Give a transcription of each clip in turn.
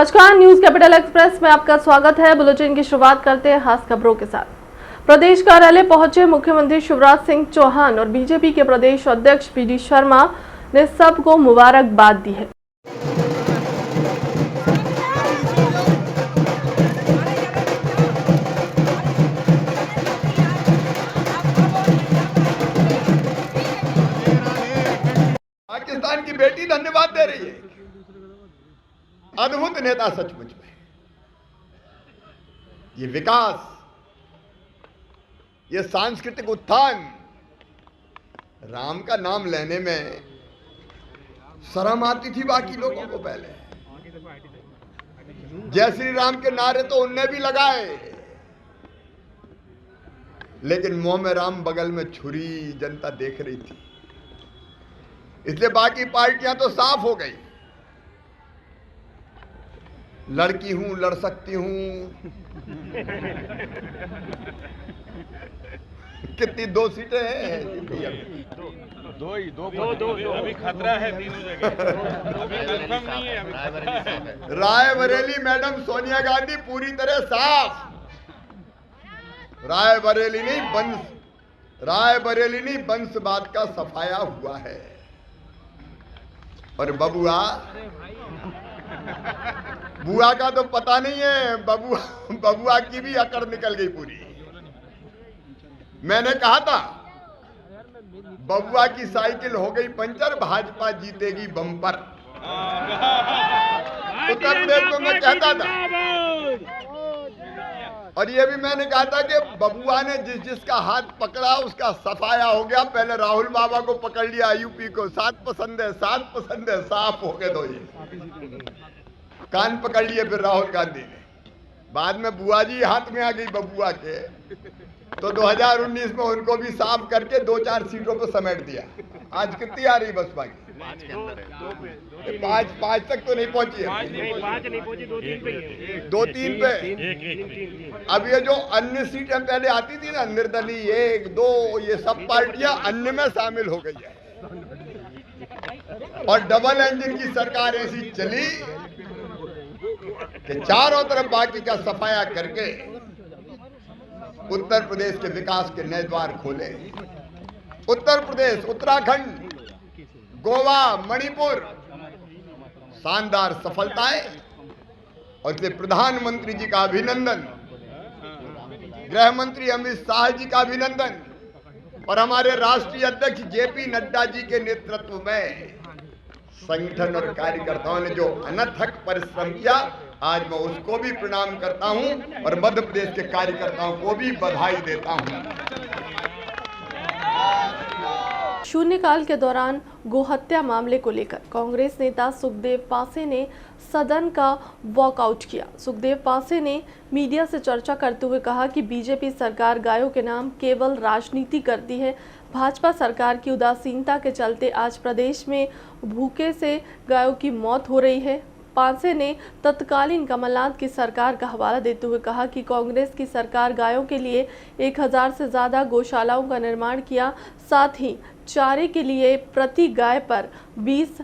नमस्कार, news capital express में आपका स्वागत है। बुलेटिन की शुरुआत करते हैं खास खबरों के साथ। प्रदेश कार्यालय पहुंचे मुख्यमंत्री शिवराज सिंह चौहान और बीजेपी के प्रदेश अध्यक्ष पीडी शर्मा ने सबको मुबारकबाद दी है। पाकिस्तान की बेटी धन्यवाद दे रही है। अद्भुत नेता सचमुच में। ये विकास, ये सांस्कृतिक उत्थान, राम का नाम लेने में शर्म आती थी बाकी लोगों को। पहले जय श्री राम के नारे तो उनने भी लगाए, लेकिन मुंह में राम बगल में छुरी जनता देख रही थी। इसलिए बाकी पार्टियां तो साफ हो गई। लड़की हूं, लड़ सकती हूं। कितनी? 2 सीटें हैं। दो अभी खतरा है, तीनों जगह अभी कंफर्म नहीं है। अभी रायबरेली मैडम सोनिया गांधी पूरी तरह साफ। रायबरेली नहीं वंशवाद का सफाया हुआ है। और बुआ का तो पता नहीं है। बबुआ की भी अकड़ निकल गई पूरी। मैंने कहा था बबुआ की साइकिल हो गई पंचर, भाजपा जीतेगी बम्पर। उत्तर प्रदेश में मैं कहता था, और ये भी मैंने कहा था कि बबुआ ने जिसका हाथ पकड़ा उसका सफाया हो गया। पहले राहुल बाबा को पकड़ लिया, यूपी को। 7 पसंद है, साफ हो गए। दो ये कान पकड़ लिए फिर राहुल गांधी ने। बाद में बुआ जी हाथ में आ गई बबुआ के, तो 2019 में उनको भी साफ करके 2-4 सीटों पर समेट दिया। आज कितनी आ रही बसपा की? 5 तक तो नहीं पहुंची है। 2-3 पे। अब ये जो अन्य सीटें पहले आती थी ना, निर्दलीय 1-2, ये सब पार्टियां अन्य में शामिल हो गई है। और डबल इंजन की सरकार ऐसी चली कि चारों तरफ बाकी का सफाया करके उत्तर प्रदेश के विकास के नए द्वार खोले। उत्तर प्रदेश, उत्तराखंड, गोवा, मणिपुर, शानदार सफलताएं। और इसलिए प्रधानमंत्री जी का अभिनंदन, गृह मंत्री अमित शाह जी का अभिनंदन, और हमारे राष्ट्रीय अध्यक्ष जेपी नड्डा जी के नेतृत्व में संगठन और कार्यकर्ताओं ने जो अनथक परिश्रम किया, आज मैं उसको भी प्रणाम करता हूं और मध्य प्रदेश के कार्यकर्ताओं को भी बधाई देता हूं। शून्यकाल के दौरान गोहत्या मामले को लेकर कांग्रेस नेता सुखदेव पासे ने सदन का वॉकआउट किया। सुखदेव पासे ने मीडिया से चर्चा करते हुए कहा कि बीजेपी सरकार गायों के नाम केवल राजनीति करती है। भाजपा सरकार की उदासीनता के चलते आज प्रदेश में भूखे से गायों की मौत हो रही है। पासे ने तत्कालीन कमलनाथ की सरकार का हवाला देते हुए कहा कि कांग्रेस की सरकार गायों के लिए 1000 से ज़्यादा गौशालाओं का निर्माण किया, साथ ही चारे के लिए प्रति गाय पर 20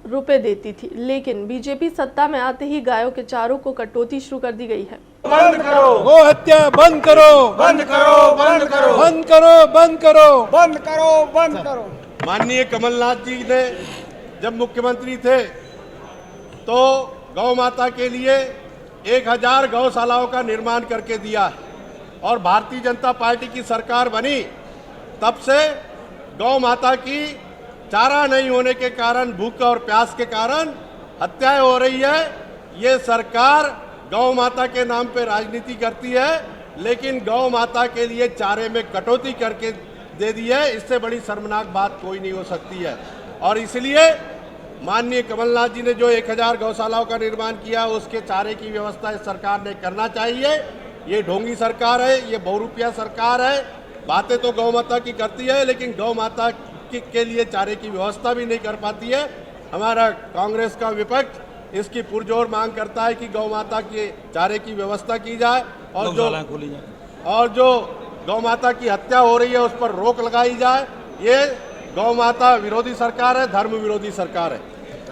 रुपए देती थी। लेकिन बीजेपी सत्ता में आते ही गायों के चारों को कटौती शुरू कर दी गई है। बंद करो गो हत्या, बंद करो, बंद करो, बंद करो, बंद करो, बंद करो, बंद करो, बंद करो। माननीय कमलनाथ जी ने जब मुख्यमंत्री थे तो गौ माता के लिए 1000 गौशालाओं का निर्माण करके दिया है। और भारतीय जनता पार्टी की सरकार बनी तब से गौ माता की चारा नहीं होने के कारण, भूख और प्यास के कारण हत्याएं हो रही है। ये सरकार गौ माता के नाम पे राजनीति करती है, लेकिन गौ माता के लिए चारे में कटौती करके दे दी है। इससे बड़ी शर्मनाक बात कोई नहीं हो सकती है। और इसलिए माननीय कमलनाथ जी ने जो 1000 गौशालाओं का निर्माण किया, उसके चारे की व्यवस्था इस सरकार ने करना चाहिए। ये ढोंगी सरकार है, ये बहुरूपिया सरकार है। बातें तो गौ माता की करती है, लेकिन गौ माता के लिए चारे की व्यवस्था भी नहीं कर पाती है। हमारा कांग्रेस का विपक्ष इसकी पुरजोर मांग करता है कि गौ माता के चारे की व्यवस्था की जाए और जो गौ माता की हत्या हो रही है उस पर रोक लगाई जाए। ये गौ माता विरोधी सरकार है, धर्म विरोधी सरकार है।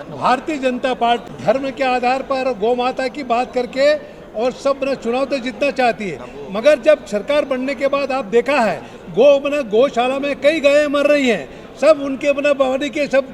भारतीय जनता पार्टी धर्म के आधार पर गौ माता की बात करके और सब चुनाव तो जीतना चाहती है, मगर जब सरकार बनने के बाद आप देखा है गौशाला में कई गायें मर रही हैं, सब उनके बॉडी के सब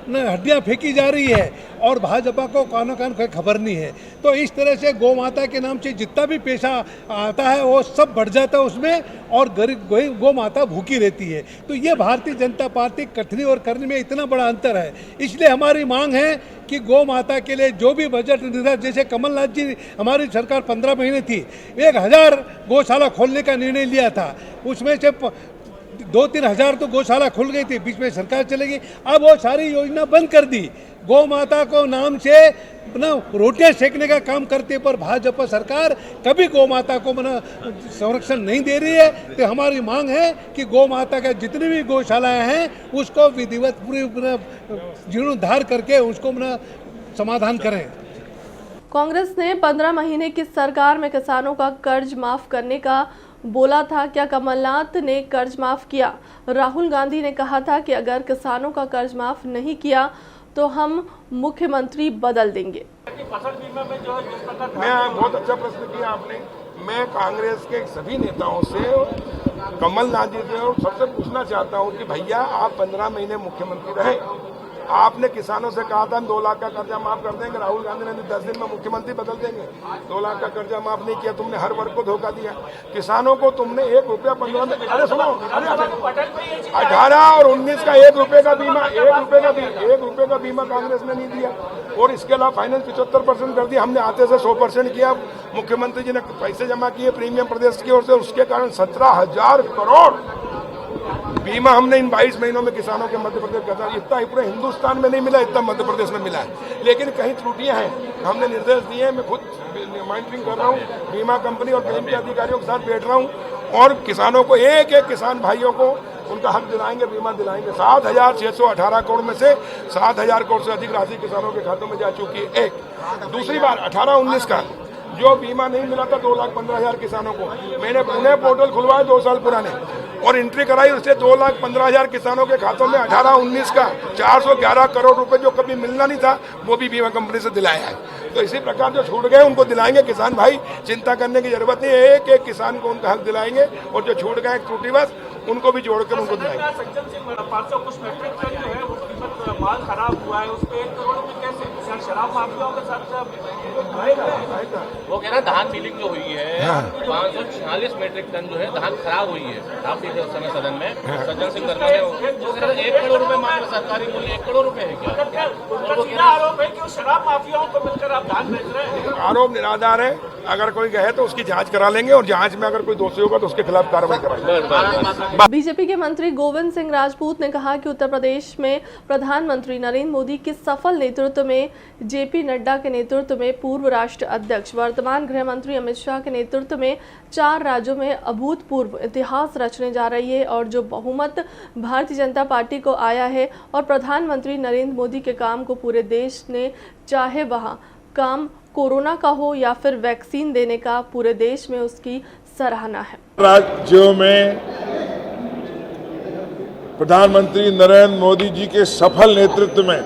हड्डियां फेंकी जा रही है और भाजपा को कानो कान कोई खबर नहीं है। तो इस तरह से गौ माता के नाम से जितना भी पैसा आता है वो सब बढ़ जाता है उसमें, और गरीब गौ माता भूखी रहती है। तो ये भारतीय जनता पार्टी कथनी और करने में इतना बड़ा अंतर है। इसलिए हमारी मांग है कि गौ माता के लिए जो भी बजट निर्धारित, जैसे कमलनाथ जी हमारी सरकार 15 महीने थी, 1000 गौशाला खोलने का निर्णय लिया था, उसमें से 2-3 हज़ार तो गौशाला खुल गई थी, बीच में सरकार चली गई, अब वो सारी योजना बंद कर दी। गौ माता को नाम से रोटियां सेकने का काम करते, पर भाजपा सरकार कभी गौ माता को संरक्षण नहीं दे रही है। तो हमारी मांग है कि गौ माता के जितनी भी गौशालाएं हैं उसको विधिवत पूरी जीर्णोद्धार करके उसको समाधान करें। कांग्रेस ने 15 महीने की सरकार में किसानों का कर्ज माफ करने का बोला था। क्या कमलनाथ ने कर्ज माफ किया? राहुल गांधी ने कहा था कि अगर किसानों का कर्ज माफ नहीं किया तो हम मुख्यमंत्री बदल देंगे। फसल बीमा में जो है जिस प्रकार मैं बहुत अच्छा प्रश्न किया आपने। मैं कांग्रेस के सभी नेताओं से, कमलनाथ जी से और सबसे पूछना चाहता हूं कि भैया आप 15 महीने मुख्यमंत्री रहे, आपने किसानों से कहा था हम 2 लाख का कर्जा माफ कर देंगे, राहुल गांधी ने 10 दिन में मुख्यमंत्री बदल देंगे। 2 लाख का कर्जा माफ नहीं किया, तुमने हर वर्ग को धोखा दिया। किसानों को तुमने 1 रुपया 15 में, अरे सुनो, 18 और 19 का 1 रुपये का बीमा, 1 रुपये का बीमा कांग्रेस ने नहीं दिया। और इसके अलावा फाइनेंस 75% कर दिया, हमने आते से 100% किया। मुख्यमंत्री जी ने पैसे जमा किए प्रीमियम प्रदेश की ओर से, उसके कारण 17,000 करोड़ बीमा हमने इन 22 महीनों में किसानों के मध्य प्रदेश का, इतना ही पूरे हिंदुस्तान में नहीं मिला, इतना मध्य प्रदेश में मिला है। लेकिन कहीं त्रुटियां हैं, हमने निर्देश दिए हैं, मैं खुद मॉनिटरिंग कर रहा हूं, बीमा कंपनी और बैंक के अधिकारियों के साथ बैठ रहा हूं और किसानों को एक किसान भाइयों को उनका हक दिलाएंगे, बीमा दिलाएंगे। 7,618 करोड़ में से 7,000 करोड़ से अधिक राशि किसानों के खातों में जा चुकी है। एक दूसरी बार 18-19 का जो बीमा नहीं मिला था 2,15,000 किसानों को, मैंने पुणे पोर्टल खुलवाए 2 साल पुराने और एंट्री कराई, उससे 2,15,000 किसानों के खातों में 18-19 का 411 करोड़ रुपए जो कभी मिलना नहीं था वो भी बीमा कंपनी से दिलाया है। तो इसी प्रकार जो छूट गए उनको दिलाएंगे किसान भाई, चिंता करने की जरूरत नहीं है। एक किसान को उनका हक दिलाएंगे और जो छूट गए त्रुटिवश उनको भी जोड़कर उनको दिलाएंगे। सज्जन सिंह 500 कुछ मीट्रिक टन जो है वो कीमत माल खराब हुआ है, उस पे 1 करोड़ रुपए कैसे शराब माफियाओं के साथ वो कह रहा है धान मिलिंग जो हुई है 546 मीट्रिक टन जो है धान खराब हुई है। आप देखे उस समय सदन में सज्जन सिंह वर्मा ने 1 करोड़ रुपए मांग, सरकारी मूल्य 1 करोड़ रुपए है क्या? आरोप है कि शराब माफियाओं को मिलकर आप धान बेच रहे हैं। आरोप निराधार है, अगर कोई गए तो उसकी जांच करा लेंगे और जांच में अगर कोई दोषी होगा तो उसके खिलाफ कार्रवाई कराएंगे। बीजेपी के मंत्री गोविंद सिंह राजपूत ने कहा कि उत्तर प्रदेश में प्रधानमंत्री नरेंद्र मोदी के सफल नेतृत्व में, जेपी नड्डा के नेतृत्व में, पूर्व राष्ट्र अध्यक्ष वर्तमान गृह मंत्री अमित शाह के नेतृत्व में 4 राज्यों में अभूतपूर्व इतिहास रचने जा रही है और जो बहुमत भारतीय जनता पार्टी को आया है और प्रधानमंत्री नरेंद्र मोदी के काम को पूरे देश ने, चाहे वहाँ काम कोरोना का हो या फिर वैक्सीन देने का, पूरे देश में उसकी सराहना है। राज्यों में प्रधानमंत्री नरेंद्र मोदी जी के सफल नेतृत्व में,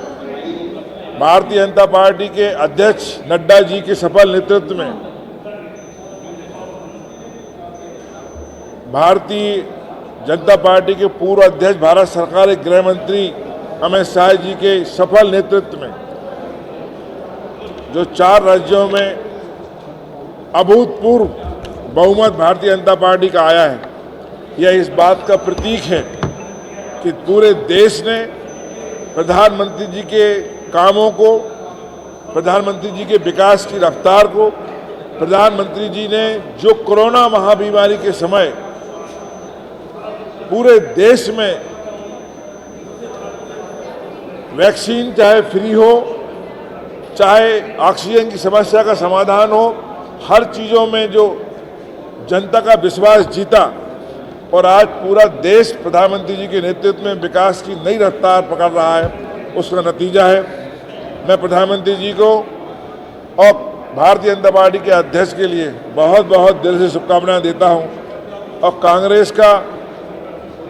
भारतीय जनता पार्टी के अध्यक्ष नड्डा जी के सफल नेतृत्व में, भारतीय जनता पार्टी के पूर्व अध्यक्ष भारत सरकार के गृह मंत्री अमित शाह जी के सफल नेतृत्व में जो 4 राज्यों में अभूतपूर्व बहुमत भारतीय जनता पार्टी का आया है, यह इस बात का प्रतीक है कि पूरे देश ने प्रधानमंत्री जी के कामों को, प्रधानमंत्री जी के विकास की रफ्तार को, प्रधानमंत्री जी ने जो कोरोना महाबीमारी के समय पूरे देश में वैक्सीन चाहे फ्री हो, चाहे ऑक्सीजन की समस्या का समाधान हो, हर चीज़ों में जो जनता का विश्वास जीता और आज पूरा देश प्रधानमंत्री जी के नेतृत्व में विकास की नई रफ्तार पकड़ रहा है, उसका नतीजा है। मैं प्रधानमंत्री जी को और भारतीय जनता पार्टी के अध्यक्ष के लिए बहुत बहुत दिल से शुभकामनाएं देता हूं और कांग्रेस का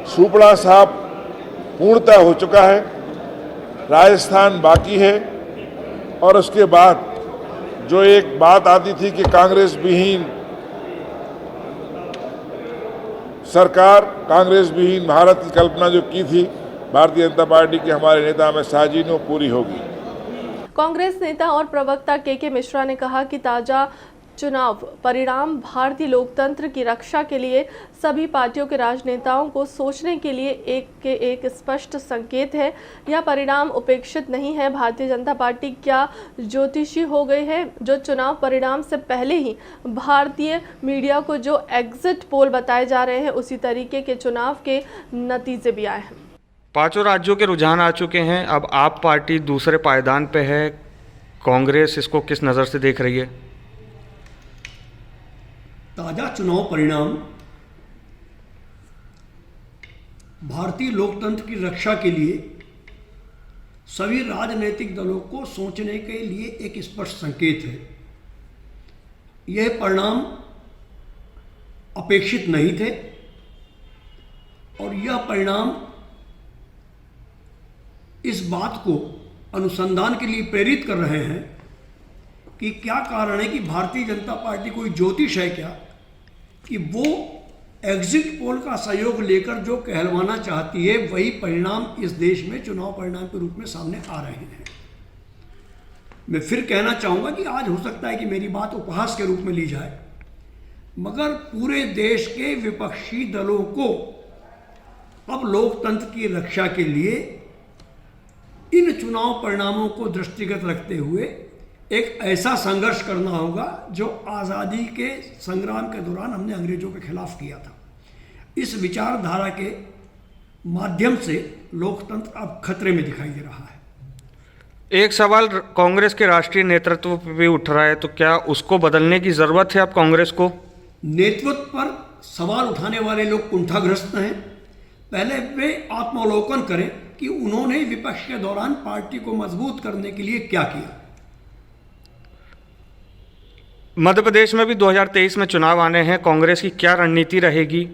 सुपड़ा साहब पूर्णतः हो चुका है, राजस्थान बाकी है, और उसके बाद जो एक बात आती थी कि कांग्रेस विहीन सरकार, कांग्रेस विहीन भारत की कल्पना जो की थी भारतीय जनता पार्टी के हमारे नेता में साजिद वो पूरी होगी। कांग्रेस नेता और प्रवक्ता के मिश्रा ने कहा कि ताजा चुनाव परिणाम भारतीय लोकतंत्र की रक्षा के लिए सभी पार्टियों के राजनेताओं को सोचने के लिए एक स्पष्ट संकेत है। यह परिणाम उपेक्षित नहीं है। भारतीय जनता पार्टी क्या ज्योतिषी हो गई है जो चुनाव परिणाम से पहले ही भारतीय मीडिया को जो एग्जिट पोल बताए जा रहे हैं उसी तरीके के चुनाव के नतीजे भी आए हैं। पांचों राज्यों के रुझान आ चुके हैं। अब आप पार्टी दूसरे पायदान पे है। कांग्रेस इसको किस नज़र से देख रही है? ताजा चुनाव परिणाम भारतीय लोकतंत्र की रक्षा के लिए सभी राजनीतिक दलों को सोचने के लिए एक स्पष्ट संकेत है। यह परिणाम अपेक्षित नहीं थे और यह परिणाम इस बात को अनुसंधान के लिए प्रेरित कर रहे हैं कि क्या कारण है कि भारतीय जनता पार्टी कोई ज्योतिष है क्या कि वो एग्जिट पोल का सहयोग लेकर जो कहलवाना चाहती है वही परिणाम इस देश में चुनाव परिणाम के रूप में सामने आ रहे हैं। मैं फिर कहना चाहूँगा कि आज हो सकता है कि मेरी बात उपहास के रूप में ली जाए, मगर पूरे देश के विपक्षी दलों को अब लोकतंत्र की रक्षा के लिए इन चुनाव परिणामों को दृष्टिगत रखते हुए एक ऐसा संघर्ष करना होगा जो आज़ादी के संग्राम के दौरान हमने अंग्रेजों के खिलाफ किया था। इस विचारधारा के माध्यम से लोकतंत्र अब खतरे में दिखाई दे रहा है। एक सवाल कांग्रेस के राष्ट्रीय नेतृत्व पे भी उठ रहा है, तो क्या उसको बदलने की जरूरत है अब कांग्रेस को? नेतृत्व पर सवाल उठाने वाले लोग कुंठाग्रस्त हैं। पहले वे आत्मावलोकन करें कि उन्होंने विपक्ष के दौरान पार्टी को मजबूत करने के लिए क्या किया। मध्य प्रदेश में भी 2023 में चुनाव आने हैं, कांग्रेस की क्या रणनीति रहेगी?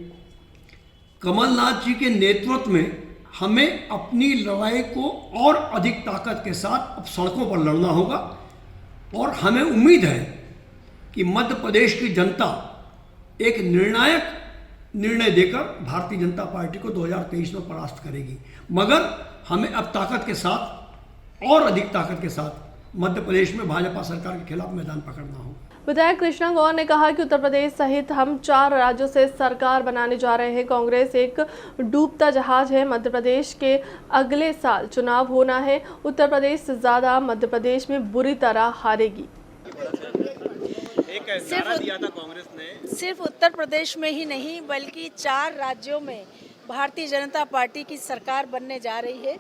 कमलनाथ जी के नेतृत्व में हमें अपनी लड़ाई को और अधिक ताकत के साथ अब सड़कों पर लड़ना होगा और हमें उम्मीद है कि मध्य प्रदेश की जनता एक निर्णायक निर्णय देकर भारतीय जनता पार्टी को 2023 में परास्त करेगी। मगर हमें अब ताकत के साथ और अधिक ताकत के साथ मध्य प्रदेश में भाजपा सरकार के खिलाफ मैदान पकड़ना होगा। विधायक कृष्णा गौर ने कहा कि उत्तर प्रदेश सहित हम 4 राज्यों से सरकार बनाने जा रहे हैं। कांग्रेस एक डूबता जहाज है। मध्य प्रदेश के अगले साल चुनाव होना है। उत्तर प्रदेश से ज्यादा मध्य प्रदेश में बुरी तरह हारेगी। सिर्फ उत्तर प्रदेश में ही नहीं बल्कि 4 राज्यों में भारतीय जनता पार्टी की सरकार बनने जा रही है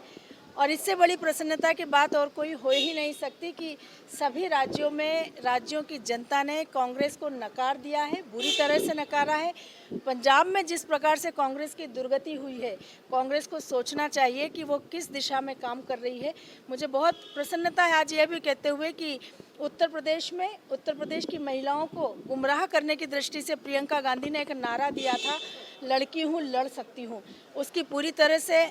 और इससे बड़ी प्रसन्नता की बात और कोई हो ही नहीं सकती कि सभी राज्यों में राज्यों की जनता ने कांग्रेस को नकार दिया है, बुरी तरह से नकारा है। पंजाब में जिस प्रकार से कांग्रेस की दुर्गति हुई है, कांग्रेस को सोचना चाहिए कि वो किस दिशा में काम कर रही है। मुझे बहुत प्रसन्नता है आज यह भी कहते हुए कि उत्तर प्रदेश की महिलाओं को गुमराह करने की दृष्टि से प्रियंका गांधी ने एक नारा दिया था, लड़की हूँ लड़ सकती हूँ, उसकी पूरी तरह से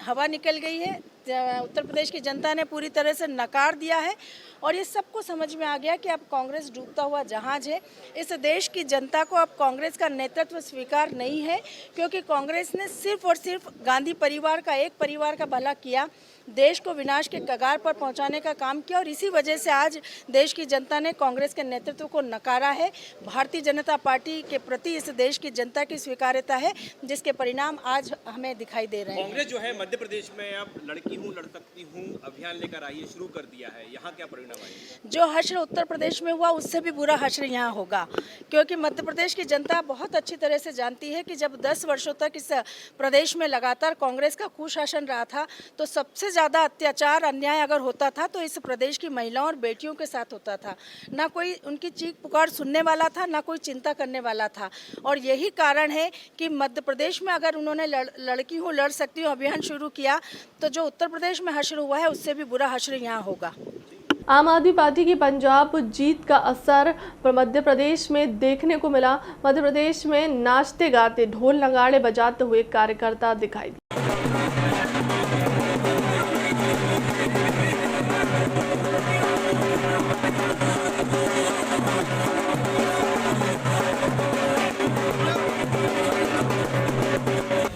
हवा निकल गई है। उत्तर प्रदेश की जनता ने पूरी तरह से नकार दिया है और ये सबको समझ में आ गया कि अब कांग्रेस डूबता हुआ जहाज है। इस देश की जनता को अब कांग्रेस का नेतृत्व स्वीकार नहीं है क्योंकि कांग्रेस ने सिर्फ और सिर्फ गांधी परिवार का, एक परिवार का भला किया, देश को विनाश के कगार पर पहुंचाने का काम किया और इसी वजह से आज देश की जनता ने कांग्रेस के नेतृत्व को नकारा है। भारतीय जनता पार्टी के प्रति इस देश की जनता की स्वीकार्यता है जिसके परिणाम आज हमें दिखाई दे रहे हैं। कांग्रेस जो है मध्य प्रदेश में अब लड़की हूँ लड़ सकती हूँ अभियान लेकर आई है, शुरू कर दिया है, यहाँ क्या परिणाम आएंगे? जो हश्र उत्तर प्रदेश में हुआ उससे भी बुरा हश्र यहाँ होगा क्योंकि मध्य प्रदेश की जनता बहुत अच्छी तरह से जानती है कि जब 10 वर्षों तक इस प्रदेश में लगातार कांग्रेस का कुशासन रहा था तो सबसे ज़्यादा अत्याचार अन्याय अगर होता था तो इस प्रदेश की महिलाओं और बेटियों के साथ होता था। ना कोई उनकी चीख पुकार सुनने वाला था, ना कोई चिंता करने वाला था और यही कारण है कि मध्य प्रदेश में अगर उन्होंने लड़की हूँ लड़ सकती हूँ अभियान शुरू किया तो जो उत्तर प्रदेश में हश्र हुआ है उससे भी बुरा हश्र यहाँ होगा। आम आदमी पार्टी की पंजाब जीत का असर मध्य प्रदेश में देखने को मिला। मध्य प्रदेश में नाचते गाते ढोल नगाड़े बजाते हुए कार्यकर्ता दिखाई दिए।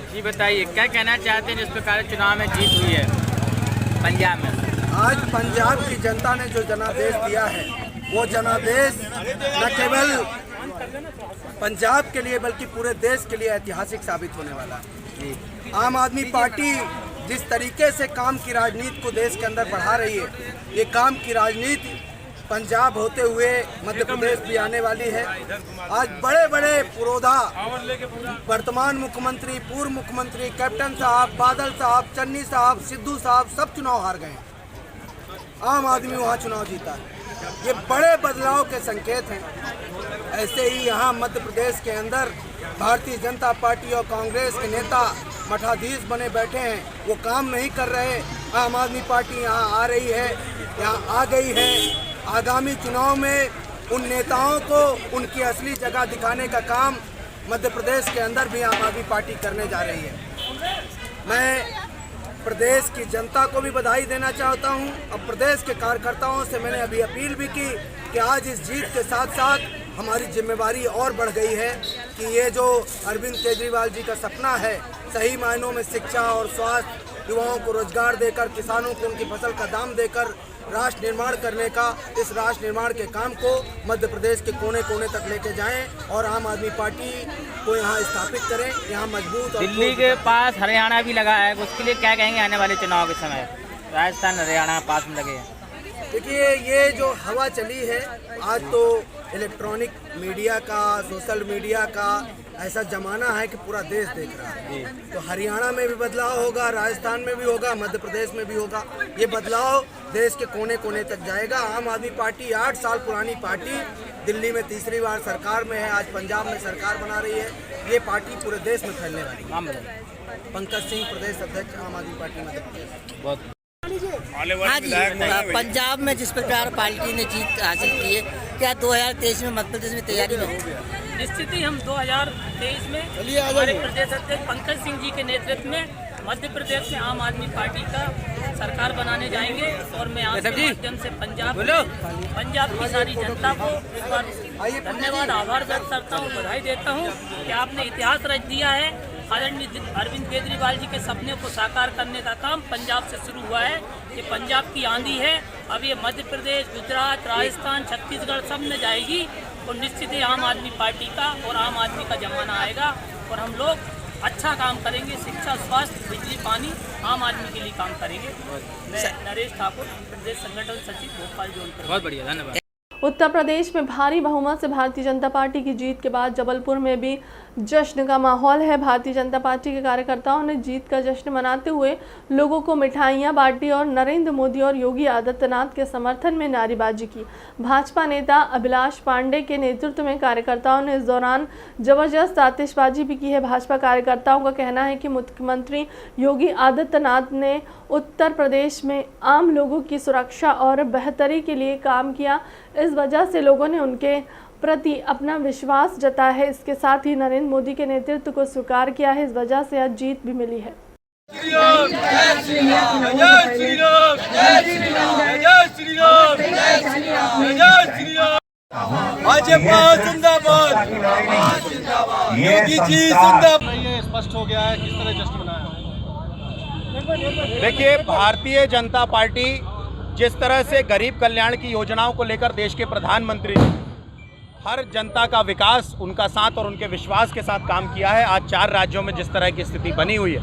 जी बताइए क्या कहना चाहते हैं जिस प्रकार चुनाव में जीत हुई है पंजाब में? आज पंजाब की जनता ने जो जनादेश दिया है वो जनादेश न केवल पंजाब के लिए बल्कि पूरे देश के लिए ऐतिहासिक साबित होने वाला है। आम आदमी पार्टी जिस तरीके से काम की राजनीति को देश के अंदर बढ़ा रही है, ये काम की राजनीति पंजाब होते हुए मध्य प्रदेश भी आने वाली है। आज बड़े बड़े पुरोधा, वर्तमान मुख्यमंत्री, पूर्व मुख्यमंत्री, कैप्टन साहब, बादल साहब, चन्नी साहब, सिद्धू साहब सब चुनाव हार गए। आम आदमी वहाँ चुनाव जीता है। ये बड़े बदलाव के संकेत हैं। ऐसे ही यहाँ मध्य प्रदेश के अंदर भारतीय जनता पार्टी और कांग्रेस के नेता मठाधीश बने बैठे हैं, वो काम नहीं कर रहे। आम आदमी पार्टी यहाँ आ रही है, यहाँ आ गई है। आगामी चुनाव में उन नेताओं को उनकी असली जगह दिखाने का काम मध्य प्रदेश के अंदर भी आम आदमी पार्टी करने जा रही है। मैं प्रदेश की जनता को भी बधाई देना चाहता हूं और प्रदेश के कार्यकर्ताओं से मैंने अभी अपील भी की कि आज इस जीत के साथ साथ हमारी जिम्मेवारी और बढ़ गई है कि ये जो अरविंद केजरीवाल जी का सपना है, सही मायनों में शिक्षा और स्वास्थ्य, युवाओं को रोजगार देकर, किसानों को उनकी फसल का दाम देकर राष्ट्र निर्माण करने का, इस राष्ट्र निर्माण के काम को मध्य प्रदेश के कोने कोने तक लेके जाएं और आम आदमी पार्टी को यहाँ स्थापित करें, यहाँ मजबूत। और दिल्ली के पास हरियाणा भी लगा है, उसके लिए क्या कहेंगे आने वाले चुनाव के समय? राजस्थान हरियाणा पास में लगे हैं। देखिए, ये जो हवा चली है, आज तो इलेक्ट्रॉनिक मीडिया का, सोशल मीडिया का ऐसा जमाना है कि पूरा देश देख रहा है। तो हरियाणा में भी बदलाव होगा, राजस्थान में भी होगा, मध्य प्रदेश में भी होगा। ये बदलाव देश के कोने कोने तक जाएगा। आम आदमी पार्टी 8 साल पुरानी पार्टी, दिल्ली में तीसरी बार सरकार में है, आज पंजाब में सरकार बना रही है। ये पार्टी पूरे देश में फैलने वाली है। पंकज सिंह, प्रदेश अध्यक्ष, आम आदमी पार्टी मध्य प्रदेश। हाँ जी, पंजाब में जिस प्रकार पार्टी ने जीत हासिल की है, क्या 2023 में मध्य प्रदेश में तैयारी में हो? निश्चित ही हम 2023 में हमारे प्रदेश अध्यक्ष पंकज सिंह जी के नेतृत्व में मध्य प्रदेश में आम आदमी पार्टी का सरकार बनाने जाएंगे और मैं आपके माध्यम से पंजाब की सारी जनता को एक बार धन्यवाद, आभार व्यक्त करता हूँ, बधाई देता हूँ कि आपने इतिहास रच दिया है। आदरणीय अरविंद केजरीवाल जी के सपने को साकार करने का काम पंजाब से शुरू हुआ है। ये पंजाब की आंधी है, अब ये मध्य प्रदेश, गुजरात, राजस्थान, छत्तीसगढ़ सब में जाएगी और निश्चित ही आम आदमी पार्टी का और आम आदमी का जमाना आएगा और हम लोग अच्छा काम करेंगे। शिक्षा, स्वास्थ्य, बिजली, पानी आम आदमी के लिए काम करेंगे। मैं नरेश ठाकुर, प्रदेश संगठन सचिव, भोपाल जौनपुर। बहुत बढ़िया, धन्यवाद। उत्तर प्रदेश में भारी बहुमत से भारतीय जनता पार्टी की जीत के बाद जबलपुर में भी जश्न का माहौल है। भारतीय जनता पार्टी के कार्यकर्ताओं ने जीत का जश्न मनाते हुए लोगों को मिठाइयां बांटी और नरेंद्र मोदी और योगी आदित्यनाथ के समर्थन में नारेबाजी की। भाजपा नेता अभिलाष पांडे के नेतृत्व में कार्यकर्ताओं ने इस दौरान जबरदस्त आतिशबाजी भी की है। भाजपा कार्यकर्ताओं का कहना है कि मुख्यमंत्री योगी आदित्यनाथ ने उत्तर प्रदेश में आम लोगों की सुरक्षा और बेहतरी के लिए काम किया, इस वजह से लोगों ने उनके प्रति अपना विश्वास जताया है। इसके साथ ही नरेंद्र मोदी के नेतृत्व को स्वीकार किया है, इस वजह से आज जीत भी मिली है। स्पष्ट हो गया है किस तरह जश्न मनाया। देखिए, भारतीय जनता पार्टी जिस तरह से गरीब कल्याण की योजनाओं को लेकर देश के प्रधानमंत्री ने हर जनता का विकास, उनका साथ और उनके विश्वास के साथ काम किया है। आज 4 राज्यों में जिस तरह की स्थिति बनी हुई है,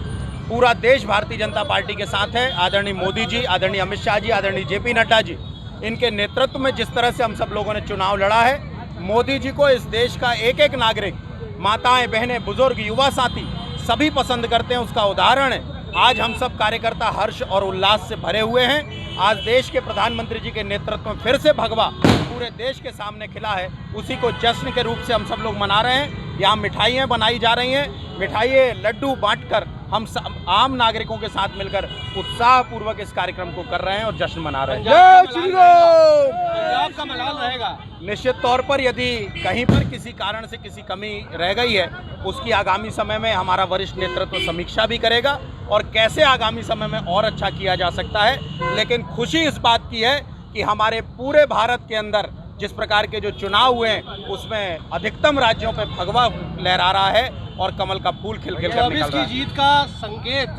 पूरा देश भारतीय जनता पार्टी के साथ है। आदरणीय मोदी जी, आदरणीय अमित शाह जी, आदरणीय जेपी नड्डा जी, इनके नेतृत्व में जिस तरह से हम सब लोगों ने चुनाव लड़ा है, मोदी जी को इस देश का एक एक नागरिक, माताएं, बहनें, बुजुर्ग, युवा साथी सभी पसंद करते हैं, उसका उदाहरण है। आज हम सब कार्यकर्ता हर्ष और उल्लास से भरे हुए हैं। आज देश के प्रधानमंत्री जी के नेतृत्व में फिर से भगवा पूरे देश के सामने खिला है, उसी को जश्न के रूप से हम सब लोग मना रहे हैं। यहाँ मिठाइयाँ बनाई जा रही हैं, मिठाइयाँ, लड्डू बांटकर हम आम नागरिकों के साथ मिलकर उत्साहपूर्वक इस कार्यक्रम को कर रहे हैं और जश्न मना रहे हैं। जय श्री राम। पंजाब का मलाल रहेगा। निश्चित तौर पर यदि कहीं पर किसी कारण से किसी कमी रह गई है, उसकी आगामी समय में हमारा वरिष्ठ नेतृत्व समीक्षा भी करेगा और कैसे आगामी समय में और अच्छा किया जा सकता है। लेकिन खुशी इस बात की है कि हमारे पूरे भारत के अंदर जिस प्रकार के जो चुनाव हुए हैं उसमें अधिकतम राज्यों पे भगवा लहरा रहा है और कमल का फूल खिल खिल कर निकल रहा है। जीत का संकेत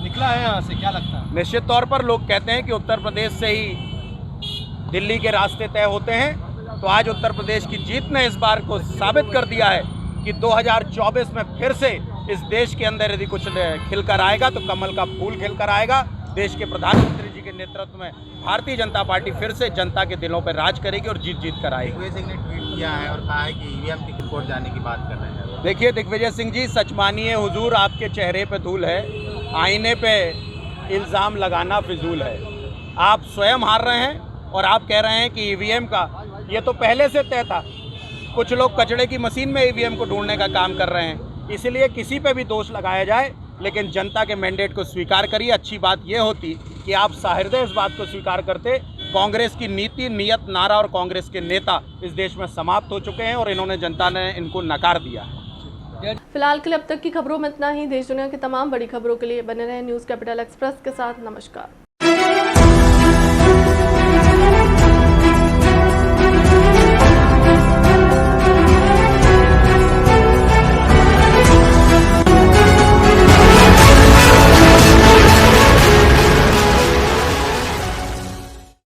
निकला है यहाँ से, क्या लगता है? निश्चित तौर पर लोग कहते हैं कि उत्तर प्रदेश से ही दिल्ली के रास्ते तय होते हैं, तो आज उत्तर प्रदेश की जीत ने इस बार को साबित कर दिया है कि 2024 में फिर से इस देश के अंदर यदि कुछ खिलकर आएगा तो कमल का फूल खिलकर आएगा। देश के प्रधानमंत्री जी के नेतृत्व में भारतीय जनता पार्टी फिर से जनता के दिलों पर राज करेगी और जीत कर आएगी। दिग्विजय सिंह ने ट्वीट किया है और कहा है कि ईवीएम की कोर्ट जाने की बात कर रहे हैं। देखिए दिग्विजय सिंह जी, सच मानिए हुजूर, आपके चेहरे पे धूल है, आईने पे इल्ज़ाम लगाना फिजूल है। आप स्वयं हार रहे हैं और आप कह रहे हैं कि ईवीएम का ये तो पहले से तय था। कुछ लोग कचड़े की मशीन में ईवीएम को ढूंढने का काम कर रहे हैं, इसलिए किसी पे भी दोष लगाया जाए, लेकिन जनता के मैंडेट को स्वीकार करिए। अच्छी बात यह होती कि आप सहृदय इस बात को स्वीकार करते। कांग्रेस की नीति, नियत, नारा और कांग्रेस के नेता इस देश में समाप्त हो चुके हैं और इन्होंने, जनता ने इनको नकार दिया है। फिलहाल के लिए अब तक की खबरों में इतना ही। देश दुनिया की तमाम बड़ी खबरों के लिए बने रहे न्यूज़ कैपिटल एक्सप्रेस के साथ। नमस्कार।